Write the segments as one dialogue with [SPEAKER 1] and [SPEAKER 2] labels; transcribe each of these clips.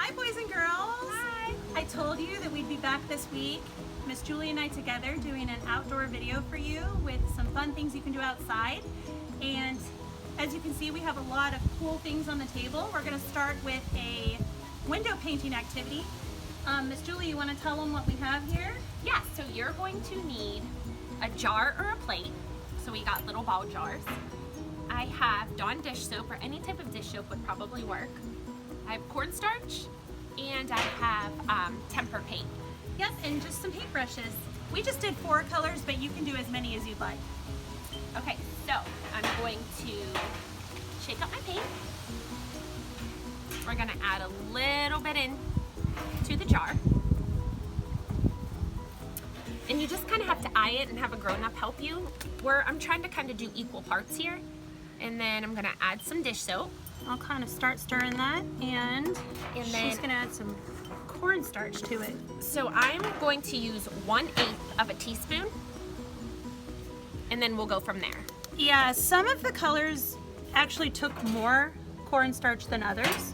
[SPEAKER 1] Hi boys and girls.
[SPEAKER 2] Hi.
[SPEAKER 1] I told you that we'd be back this week, Miss Julie and I together doing an outdoor video for you with some fun things you can do outside. And as you can see, we have a lot of cool things on the table. We're gonna start with a window painting activity. Miss Julie, you wanna tell them what we have here?
[SPEAKER 2] Yeah, so you're going to need a jar or a plate. So we got little ball jars. I have Dawn dish soap, or any type of dish soap would probably work. I have cornstarch, and I have temper paint.
[SPEAKER 1] Yes, and just some paintbrushes. We just did 4 colors, but you can do as many as you'd like.
[SPEAKER 2] Okay, so I'm going to shake up my paint. We're gonna add a little bit in to the jar. And you just kind of have to eye it and have a grown-up help you. I'm trying to kind of do equal parts here. And then I'm gonna add some dish soap.
[SPEAKER 1] I'll kind of start stirring that, and
[SPEAKER 2] then
[SPEAKER 1] she's gonna add some cornstarch to it.
[SPEAKER 2] So I'm going to use 1/8 of a teaspoon, and then we'll go from there.
[SPEAKER 1] Yeah, some of the colors actually took more cornstarch than others.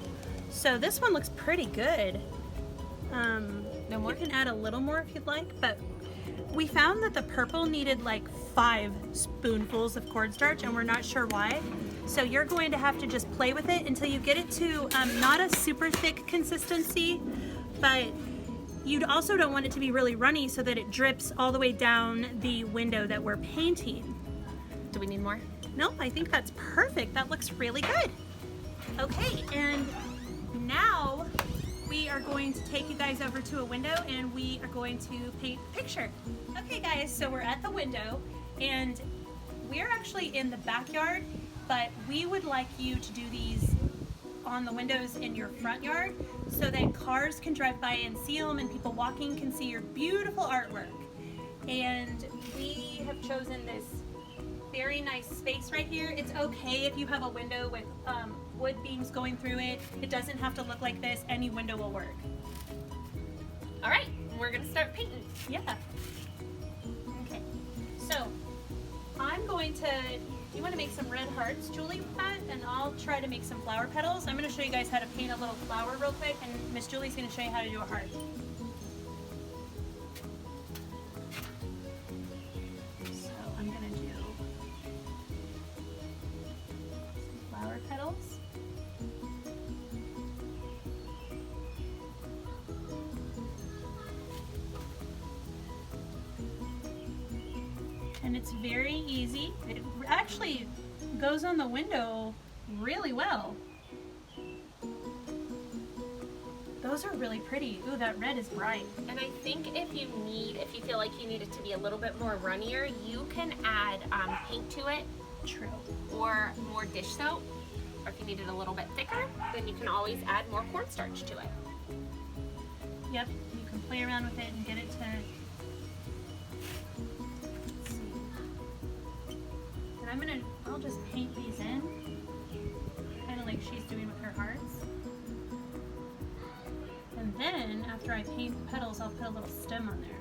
[SPEAKER 1] So this one looks pretty good.
[SPEAKER 2] No more?
[SPEAKER 1] You can add a little more if you'd like, but we found that the purple needed like 5 spoonfuls of cornstarch, and we're not sure why. So you're going to have to just play with it until you get it to not a super thick consistency, but you also don't want it to be really runny so that it drips all the way down the window that we're painting.
[SPEAKER 2] Do we need more?
[SPEAKER 1] No, I think that's perfect. That looks really good. Okay, and now we are going to take you guys over to a window and we are going to paint a picture. Okay guys, so we're at the window and we're actually in the backyard, but we would like you to do these on the windows in your front yard so that cars can drive by and see them and people walking can see your beautiful artwork. And we have chosen this very nice space right here. It's okay if you have a window with wood beams going through it. It doesn't have to look like this. Any window will work.
[SPEAKER 2] All right, we're gonna start painting.
[SPEAKER 1] Yeah. Okay. So I'm going to, you want to make some red hearts, Julie, with that? And I'll try to make some flower petals. I'm going to show you guys how to paint a little flower real quick, and Miss Julie's going to show you how to do a heart. So I'm going to do some flower petals. And it's very easy. It actually goes on the window really well. Those are really pretty. Ooh, that red is bright.
[SPEAKER 2] And I think if you feel like you need it to be a little bit more runnier, you can add paint to it.
[SPEAKER 1] True.
[SPEAKER 2] Or more dish soap. Or if you need it a little bit thicker, then you can always add more cornstarch to it.
[SPEAKER 1] Yep, you can play around with it and get it to... And I'll just paint these in, kind of like she's doing with her hearts. And then, after I paint the petals, I'll put a little stem on there.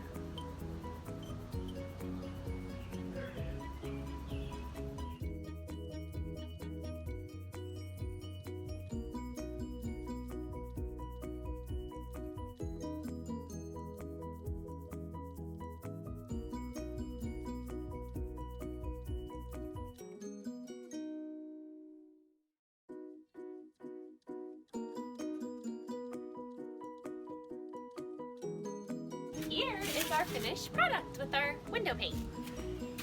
[SPEAKER 2] Here is our finished product with our window paint.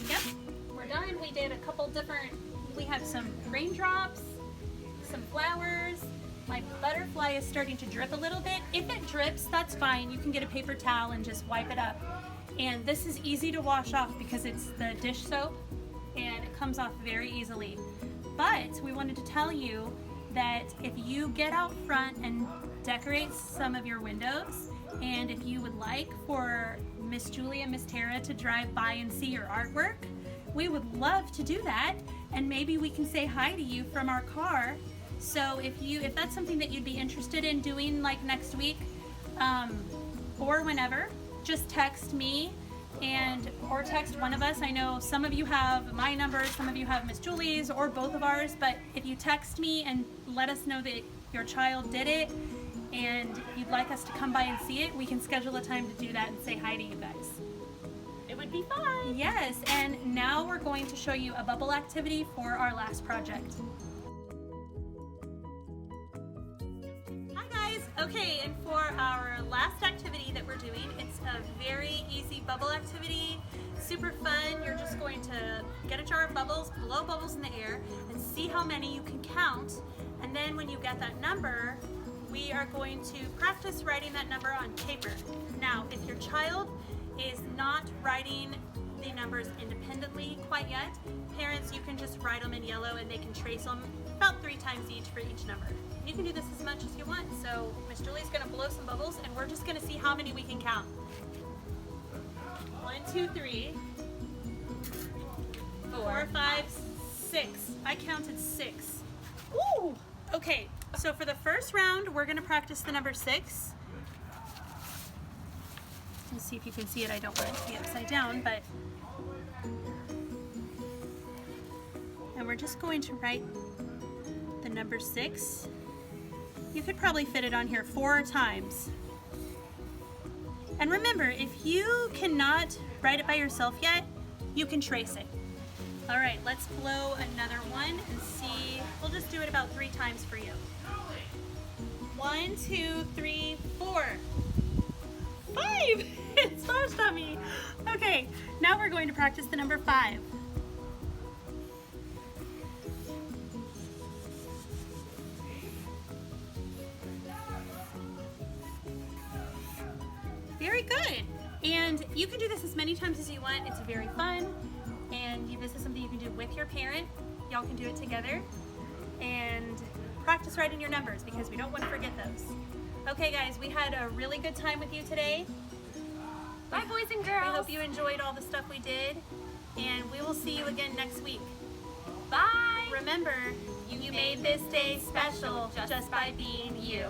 [SPEAKER 1] Yep, we're done. We did a couple different, we have some raindrops, some flowers. My butterfly is starting to drip a little bit. If it drips, that's fine. You can get a paper towel and just wipe it up. And this is easy to wash off because it's the dish soap and it comes off very easily. But we wanted to tell you that if you get out front and decorate some of your windows, and if you would like for Miss Julie and Miss Tara to drive by and see your artwork, we would love to do that, and maybe we can say hi to you from our car. So if that's something that you'd be interested in doing, like next week or whenever, just text me or text one of us. I know some of you have my number, some of you have Miss Julie's, or both of ours, but if you text me and let us know that your child did it, and you'd like us to come by and see it, we can schedule a time to do that and say hi to you guys.
[SPEAKER 2] It would be fun.
[SPEAKER 1] Yes, and now we're going to show you a bubble activity for our last project. Hi guys! Okay, and for our last activity that we're doing, it's a very easy bubble activity, super fun. You're just going to get a jar of bubbles, blow bubbles in the air, and see how many you can count. And then when you get that number, we are going to practice writing that number on paper. Now, if your child is not writing the numbers independently quite yet, parents, you can just write them in yellow and they can trace them about 3 times each for each number. You can do this as much as you want. So Miss Julie's gonna blow some bubbles and we're just gonna see how many we can count. 1, 2, 3, 4, 5, 6. I counted 6. Ooh! Okay, so for the first round, we're gonna practice the number 6. Let's see if you can see it. I don't want it to be upside down, but... And we're just going to write the number 6. You could probably fit it on here 4 times. And remember, if you cannot write it by yourself yet, you can trace it. All right, let's blow another one and see. We'll just do it about 3 times for you. 1, 2, 3, 4. 5! It slashed on me. Okay, now we're going to practice the number 5. Very good. And you can do this as many times as you want. It's very fun. And this is something you can do with your parent. Y'all can do it together. And practice writing your numbers because we don't want to forget those. Okay guys, we had a really good time with you today.
[SPEAKER 2] Bye, boys and girls.
[SPEAKER 1] We hope you enjoyed all the stuff we did. And we will see you again next week.
[SPEAKER 2] Bye.
[SPEAKER 1] Remember, you made this day special just by being you.